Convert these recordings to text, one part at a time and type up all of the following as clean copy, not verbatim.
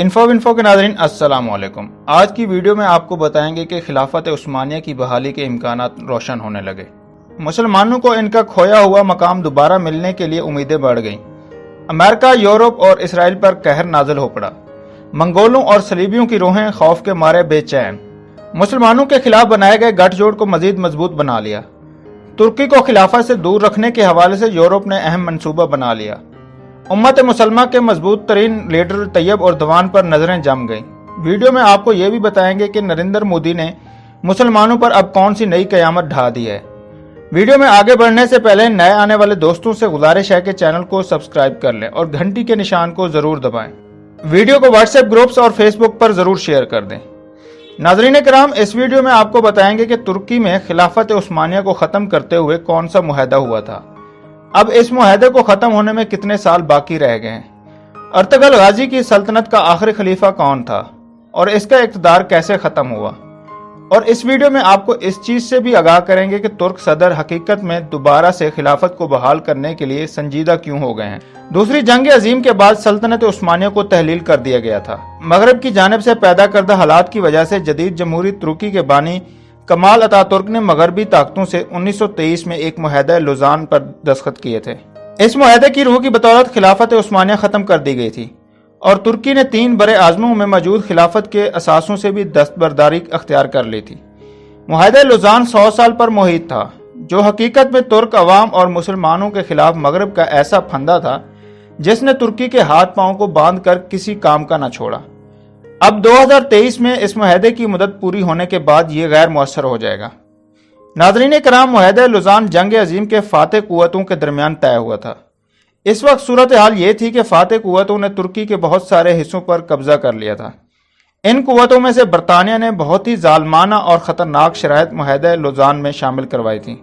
Info کے ناظرین السلام علیکم۔ آج کی ویڈیو میں آپ کو بتائیں گے کہ خلافت عثمانیہ کی بحالی کے امکانات روشن ہونے لگے۔ مسلمانوں کو ان کا کھویا ہوا مقام دوبارہ ملنے کے لیے امیدیں بڑھ گئیں۔ امریکہ، یورپ اور اسرائیل پر قہر نازل ہو پڑا۔ منگولوں اور صلیبیوں کی روحیں خوف کے مارے بے چین۔ مسلمانوں کے خلاف بنائے گئے گٹھ جوڑ کو مزید مضبوط بنا لیا۔ ترکی کو خلافت سے دور رکھنے کے حوالے سے یورپ نے اہم منصوبہ بنا لیا۔ امت مسلمہ کے مضبوط ترین لیڈر طیب اردوان پر نظریں جم گئیں۔ ویڈیو میں آپ کو یہ بھی بتائیں گے کہ نریندر مودی نے مسلمانوں پر اب کون سی نئی قیامت ڈھا دی ہے۔ ویڈیو میں آگے بڑھنے سے پہلے نئے آنے والے دوستوں سے گزارش ہے کہ چینل کو سبسکرائب کر لیں اور گھنٹی کے نشان کو ضرور دبائیں۔ ویڈیو کو واٹس ایپ گروپس اور فیس بک پر ضرور شیئر کر دیں۔ ناظرین کرام، اس ویڈیو میں آپ کو بتائیں گے کہ ترکی میں خلافت عثمانیہ کو ختم کرتے ہوئے کون سا معاہدہ ہوا تھا۔ اب اس معاہدے کو ختم ہونے میں کتنے سال باقی رہ گئے ہیں۔ ارطغرل غازی کی سلطنت کا آخری خلیفہ کون تھا اور اس کا اقتدار کیسے ختم ہوا۔ اور اس ویڈیو میں آپ کو اس چیز سے بھی آگاہ کریں گے کہ ترک صدر حقیقت میں دوبارہ سے خلافت کو بحال کرنے کے لیے سنجیدہ کیوں ہو گئے ہیں۔ دوسری جنگ عظیم کے بعد سلطنت عثمانیہ کو تحلیل کر دیا گیا تھا۔ مغرب کی جانب سے پیدا کردہ حالات کی وجہ سے جدید جمہوری ترکی کے بانی کمال اتا ترک نے مغربی طاقتوں سے 1923 میں ایک معاہدہ لوزان پر دستخط کیے تھے۔ اس معاہدے کی روح کی بدولت خلافت عثمانیہ ختم کر دی گئی تھی اور ترکی نے 3 برے اعظموں میں موجود خلافت کے اساسوں سے بھی دستبرداری اختیار کر لی تھی۔ معاہدہ لوزان 100 سال پر محیط تھا، جو حقیقت میں ترک عوام اور مسلمانوں کے خلاف مغرب کا ایسا پھندا تھا جس نے ترکی کے ہاتھ پاؤں کو باندھ کر کسی کام کا نہ چھوڑا۔ اب 2023 میں اس معاہدے کی مدت پوری ہونے کے بعد یہ غیر مؤثر ہو جائے گا۔ ناظرین کرام، معاہدہ لوزان جنگ عظیم کے فاتح قوتوں کے درمیان طے ہوا تھا۔ اس وقت صورتحال یہ تھی کہ فاتح قوتوں نے ترکی کے بہت سارے حصوں پر قبضہ کر لیا تھا۔ ان قوتوں میں سے برطانیہ نے بہت ہی ظالمانہ اور خطرناک شرائط معاہدہ لوزان میں شامل کروائی تھیں،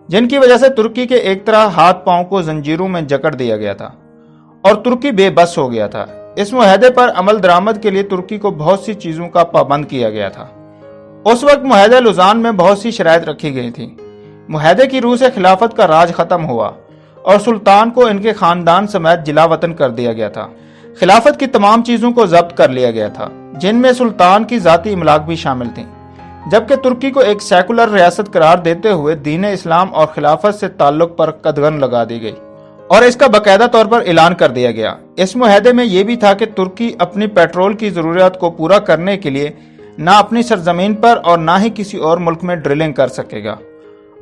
جن کی وجہ سے ترکی کے ایک طرح ہاتھ پاؤں کو زنجیروں میں جکڑ دیا گیا تھا اور ترکی بے بس ہو گیا تھا۔ اس معاہدے پر عمل درآمد کے لیے ترکی کو بہت سی چیزوں کا پابند کیا گیا تھا۔ اس وقت معاہدہ لوزان میں بہت سی شرائط رکھی گئی تھیں۔ معاہدے کی روح سے خلافت کا راج ختم ہوا اور سلطان کو ان کے خاندان سمیت جلا وطن کر دیا گیا تھا۔ خلافت کی تمام چیزوں کو ضبط کر لیا گیا تھا، جن میں سلطان کی ذاتی املاک بھی شامل تھیں، جبکہ ترکی کو ایک سیکولر ریاست قرار دیتے ہوئے دین اسلام اور خلافت سے تعلق پر قدغن لگا دی گئی اور اس کا باقاعدہ طور پر اعلان کر دیا گیا۔ اس معاہدے میں یہ بھی تھا کہ ترکی اپنی پیٹرول کی ضروریات کو پورا کرنے کے لیے نہ اپنی سرزمین پر اور نہ ہی کسی اور ملک میں ڈرلنگ کر سکے گا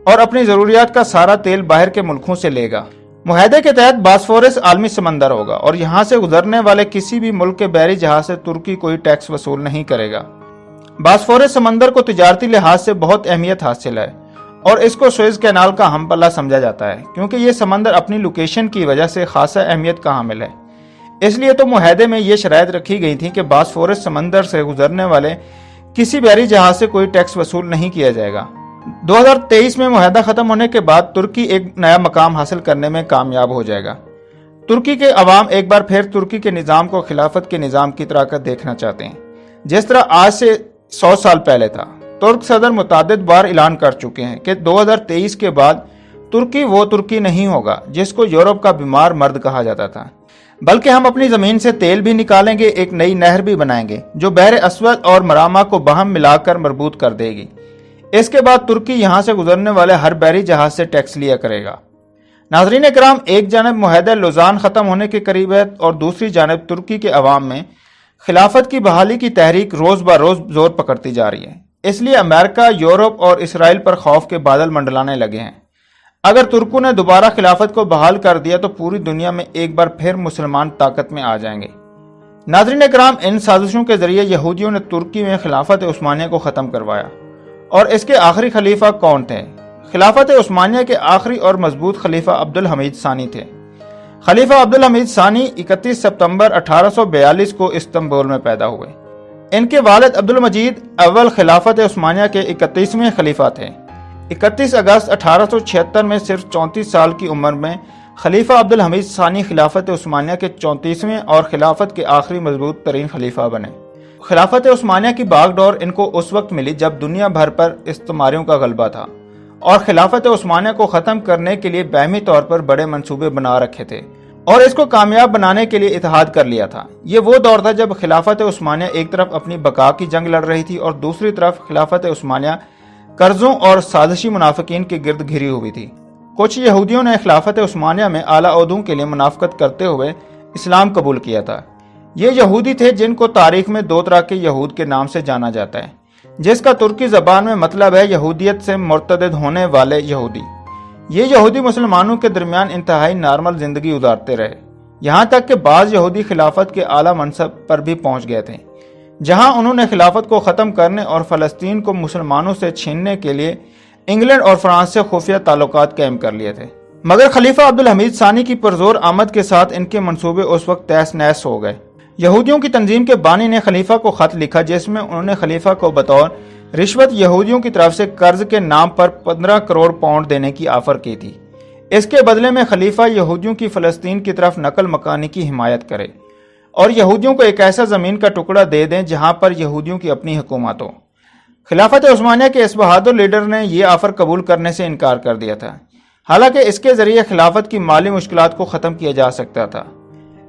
اور اپنی ضروریات کا سارا تیل باہر کے ملکوں سے لے گا۔ معاہدے کے تحت باسفورس عالمی سمندر ہوگا اور یہاں سے گزرنے والے کسی بھی ملک کے بحری جہاز سے ترکی کوئی ٹیکس وصول نہیں کرے گا۔ باسفورس سمندر کو تجارتی لحاظ سے بہت اہمیت حاصل ہے اور اس کو سوئز کینال کا ہم پلہ سمجھا جاتا ہے، کیونکہ یہ سمندر اپنی لوکیشن کی وجہ سے خاصا اہمیت کا حامل ہے۔ اس لیے تو معاہدے میں یہ شرائط رکھی گئی تھی کہ باسفورس سمندر سے گزرنے والے کسی بحری جہاز سے کوئی ٹیکس وصول نہیں کیا جائے گا۔ 2023 میں معاہدہ ختم ہونے کے بعد ترکی ایک نیا مقام حاصل کرنے میں کامیاب ہو جائے گا۔ ترکی کے عوام ایک بار پھر ترکی کے نظام کو خلافت کے نظام کی طرح کا دیکھنا چاہتے ہیں، جس طرح آج سے 100 سال پہلے تھا۔ ترک صدر متعدد بار اعلان کر چکے ہیں کہ 2023 کے بعد ترکی وہ ترکی نہیں ہوگا جس کو یورپ کا بیمار مرد کہا جاتا تھا، بلکہ ہم اپنی زمین سے تیل بھی نکالیں گے، ایک نئی نہر بھی بنائیں گے جو بحر اسود اور مراما کو باہم ملا کر مربوط کر دے گی۔ اس کے بعد ترکی یہاں سے گزرنے والے ہر بحری جہاز سے ٹیکس لیا کرے گا۔ ناظرین کرام، ایک جانب معاہدہ لوزان ختم ہونے کے قریب ہے اور دوسری جانب ترکی کے عوام میں خلافت کی بحالی کی تحریک روز بہ روز زور پکڑتی جا رہی ہے۔ اس لیے امریکہ، یورپ اور اسرائیل پر خوف کے بادل منڈلانے لگے ہیں۔ اگر ترکوں نے دوبارہ خلافت کو بحال کر دیا تو پوری دنیا میں ایک بار پھر مسلمان طاقت میں آ جائیں گے۔ ناظرین کرام، ان سازشوں کے ذریعے یہودیوں نے ترکی میں خلافت عثمانیہ کو ختم کروایا۔ اور اس کے آخری خلیفہ کون تھے؟ خلافت عثمانیہ کے آخری اور مضبوط خلیفہ عبدالحمید ثانی تھے۔ خلیفہ عبدالحمید ثانی 31 ستمبر 1842 کو استنبول میں پیدا ہوئے۔ ان کے والد عبدالمجید اول خلافت عثمانیہ کے 31ویں خلیفہ تھے۔ 31 اگست 1876 میں صرف 34 سال کی عمر میں خلیفہ عبدالحمید ثانی خلافت عثمانیہ کے 34ویں اور خلافت کے آخری مضبوط ترین خلیفہ بنے۔ خلافت عثمانیہ کی باغ ڈور ان کو اس وقت ملی جب دنیا بھر پر استعماریوں کا غلبہ تھا اور خلافت عثمانیہ کو ختم کرنے کے لیے باہمی طور پر بڑے منصوبے بنا رکھے تھے اور اس کو کامیاب بنانے کے لیے اتحاد کر لیا تھا۔ یہ وہ دور تھا جب خلافت عثمانیہ ایک طرف اپنی بقا کی جنگ لڑ رہی تھی اور دوسری طرف خلافت عثمانیہ قرضوں اور سازشی منافقین کے گرد گھری ہوئی تھی۔ کچھ یہودیوں نے خلافت عثمانیہ میں اعلیٰ عہدوں کے لیے منافقت کرتے ہوئے اسلام قبول کیا تھا۔ یہ یہودی تھے جن کو تاریخ میں دو طرح کے یہود کے نام سے جانا جاتا ہے، جس کا ترکی زبان میں مطلب ہے یہودیت سے مرتد ہونے والے یہودی۔ یہ یہودی مسلمانوں کے درمیان انتہائی نارمل زندگی گزارتے رہے، یہاں تک کہ بعض یہودی خلافت کے اعلیٰ منصب پر بھی پہنچ گئے تھے، جہاں انہوں نے خلافت کو ختم کرنے اور فلسطین کو مسلمانوں سے چھیننے کے لیے انگلینڈ اور فرانس سے خفیہ تعلقات قائم کر لیے تھے۔ مگر خلیفہ عبدالحمید ثانی کی پرزور آمد کے ساتھ ان کے منصوبے اس وقت تہس نہس ہو گئے۔ یہودیوں کی تنظیم کے بانی نے خلیفہ کو خط لکھا جس میں انہوں نے خلیفہ کو بطور رشوت یہودیوں کی طرف سے قرض کے نام پر 15 کروڑ پاؤنڈ دینے کی آفر کی تھی۔ اس کے بدلے میں خلیفہ یہودیوں کی فلسطین کی طرف نقل مکانی کی حمایت کرے اور یہودیوں کو ایک ایسا زمین کا ٹکڑا دے دیں جہاں پر یہودیوں کی اپنی حکومت ہو۔ خلافت عثمانیہ کے اس بہادر لیڈر نے یہ آفر قبول کرنے سے انکار کر دیا تھا، حالانکہ اس کے ذریعے خلافت کی مالی مشکلات کو ختم کیا جا سکتا تھا۔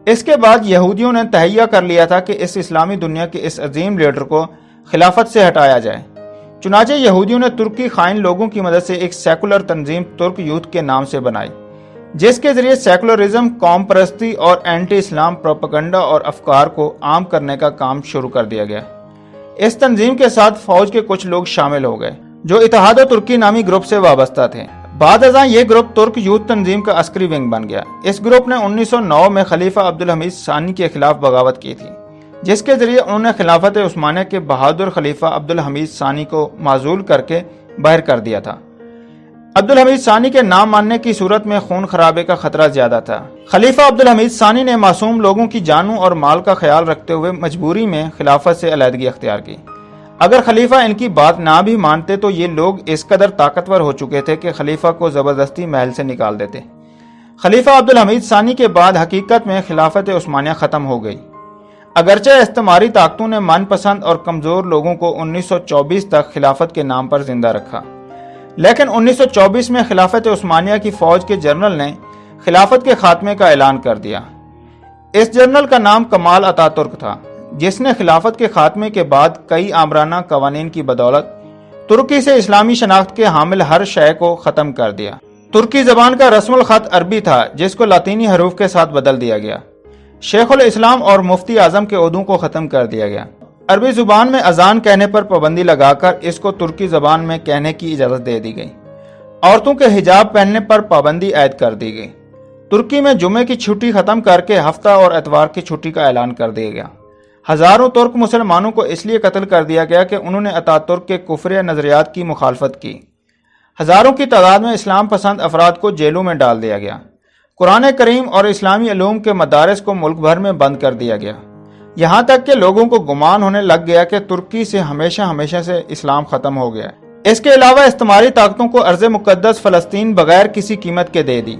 اس کے بعد یہودیوں نے تہیہ کر لیا تھا کہ اس اسلامی دنیا کے اس عظیم لیڈر کو خلافت سے ہٹایا جائے۔ چنانچہ یہودیوں نے ترکی خائن لوگوں کی مدد سے ایک سیکولر تنظیم ترک یوتھ کے نام سے بنائی، جس کے ذریعے سیکولرزم، قوم پرستی اور اینٹی اسلام پروپیگنڈا اور افکار کو عام کرنے کا کام شروع کر دیا گیا۔ اس تنظیم کے ساتھ فوج کے کچھ لوگ شامل ہو گئے جو اتحاد ترکی نامی گروپ سے وابستہ تھے۔ بعد ازاں یہ گروپ ترک یوتھ تنظیم کا عسکری ونگ بن گیا۔ اس گروپ نے 1909 میں خلیفہ عبدالحمید ثانی کے خلاف بغاوت کی تھی، جس کے ذریعے انہوں نے خلافت عثمانیہ کے بہادر خلیفہ عبدالحمید ثانی کو معزول کر کے باہر کر دیا تھا۔ عبدالحمید ثانی کے نام ماننے کی صورت میں خون خرابے کا خطرہ زیادہ تھا۔ خلیفہ عبدالحمید ثانی نے معصوم لوگوں کی جانوں اور مال کا خیال رکھتے ہوئے مجبوری میں خلافت سے علیحدگی اختیار کی۔ اگر خلیفہ ان کی بات نہ بھی مانتے تو یہ لوگ اس قدر طاقتور ہو چکے تھے کہ خلیفہ کو زبردستی محل سے نکال دیتے۔ خلیفہ عبدالحمید ثانی کے بعد حقیقت میں خلافت عثمانیہ ختم ہو گئی، اگرچہ استعماری طاقتوں نے من پسند اور کمزور لوگوں کو 1924 تک خلافت کے نام پر زندہ رکھا، لیکن 1924 میں خلافت عثمانیہ کی فوج کے جنرل نے خلافت کے خاتمے کا اعلان کر دیا۔ اس جنرل کا نام کمال اتا ترک تھا، جس نے خلافت کے خاتمے کے بعد کئی آمرانہ قوانین کی بدولت ترکی سے اسلامی شناخت کے حامل ہر شے کو ختم کر دیا۔ ترکی زبان کا رسم الخط عربی تھا جس کو لاطینی حروف کے ساتھ بدل دیا گیا۔ شیخ الاسلام اور مفتی اعظم کے عہدوں کو ختم کر دیا گیا۔ عربی زبان میں اذان کہنے پر پابندی لگا کر اس کو ترکی زبان میں کہنے کی اجازت دے دی گئی۔ عورتوں کے حجاب پہننے پر پابندی عائد کر دی گئی۔ ترکی میں جمعے کی چھٹی ختم کر کے ہفتہ اور اتوار کی چھٹی کا اعلان کر دیا گیا۔ ہزاروں ترک مسلمانوں کو اس لیے قتل کر دیا گیا کہ انہوں نے اتا ترک کے کفر نظریات کی مخالفت کی۔ ہزاروں کی تعداد میں اسلام پسند افراد کو جیلوں میں ڈال دیا گیا۔ قرآن کریم اور اسلامی علوم کے مدارس کو ملک بھر میں بند کر دیا گیا، یہاں تک کہ لوگوں کو گمان ہونے لگ گیا کہ ترکی سے ہمیشہ سے اسلام ختم ہو گیا۔ اس کے علاوہ استعماری طاقتوں کو ارض مقدس فلسطین بغیر کسی قیمت کے دے دی۔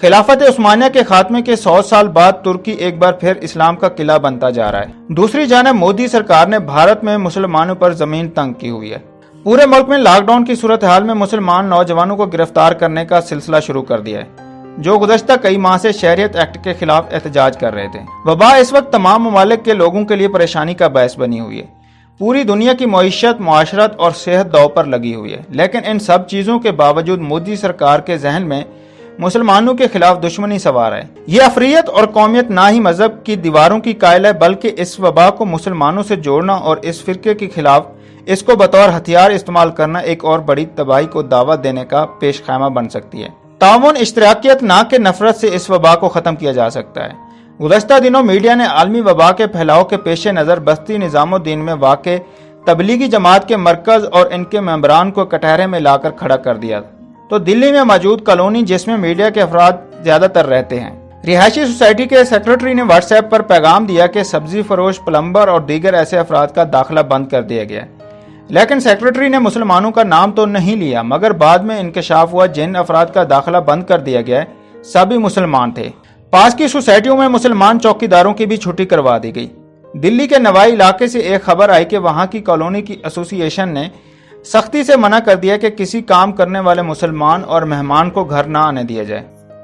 خلافت عثمانیہ کے خاتمے کے 100 سال بعد ترکی ایک بار پھر اسلام کا قلعہ بنتا جا رہا ہے۔ دوسری جانب مودی سرکار نے بھارت میں مسلمانوں پر زمین تنگ کی ہوئی ہے۔ پورے ملک میں لاک ڈاؤن کی صورتحال میں مسلمان نوجوانوں کو گرفتار کرنے کا سلسلہ شروع کر دیا ہے، جو گزشتہ کئی ماہ سے شہریت ایکٹ کے خلاف احتجاج کر رہے تھے۔ وبا اس وقت تمام ممالک کے لوگوں کے لیے پریشانی کا باعث بنی ہوئی ہے۔ پوری دنیا کی معیشت، معاشرت اور صحت داؤ پر لگی ہوئی ہے، لیکن ان سب چیزوں کے باوجود مودی سرکار کے ذہن میں مسلمانوں کے خلاف دشمنی سوار ہے۔ یہ افریت اور قومیت نہ ہی مذہب کی دیواروں کی قائل ہے، بلکہ اس وبا کو مسلمانوں سے جوڑنا اور اس فرقے کے خلاف اس کو بطور ہتھیار استعمال کرنا ایک اور بڑی تباہی کو دعوت دینے کا پیش خیمہ بن سکتی ہے۔ تعاون، اشتراکیت نہ کہ نفرت سے اس وبا کو ختم کیا جا سکتا ہے۔ گزشتہ دنوں میڈیا نے عالمی وبا کے پھیلاؤ کے پیش نظر بستی نظام الدین میں واقع تبلیغی جماعت کے مرکز اور ان کے ممبران کو کٹہرے میں لا کر کھڑا کر دیا، تو دلی میں موجود کالونی جس میں میڈیا کے افراد زیادہ تر رہتے ہیں، رہائشی سوسائٹی کے سیکرٹری نے واٹس ایپ پر پیغام دیا کہ سبزی فروش، پلمبر اور دیگر ایسے افراد کا داخلہ بند کر دیا گیا۔ لیکن سیکرٹری نے مسلمانوں کا نام تو نہیں لیا، مگر بعد میں انکشاف ہوا جن افراد کا داخلہ بند کر دیا گیا ہے سبھی مسلمان تھے۔ پاس کی سوسائٹیوں میں مسلمان چوکیداروں کی بھی چھٹی کروا دی گئی۔ دلی کے نوائی علاقے سے ایک خبر آئی کہ وہاں کی کالونی کی ایسوسی ایشن نے سختی سے منع کر دیا کہ کسی کام کرنے والے مسلمان اور مہمان کو گھر نہ آنے دیا جائے۔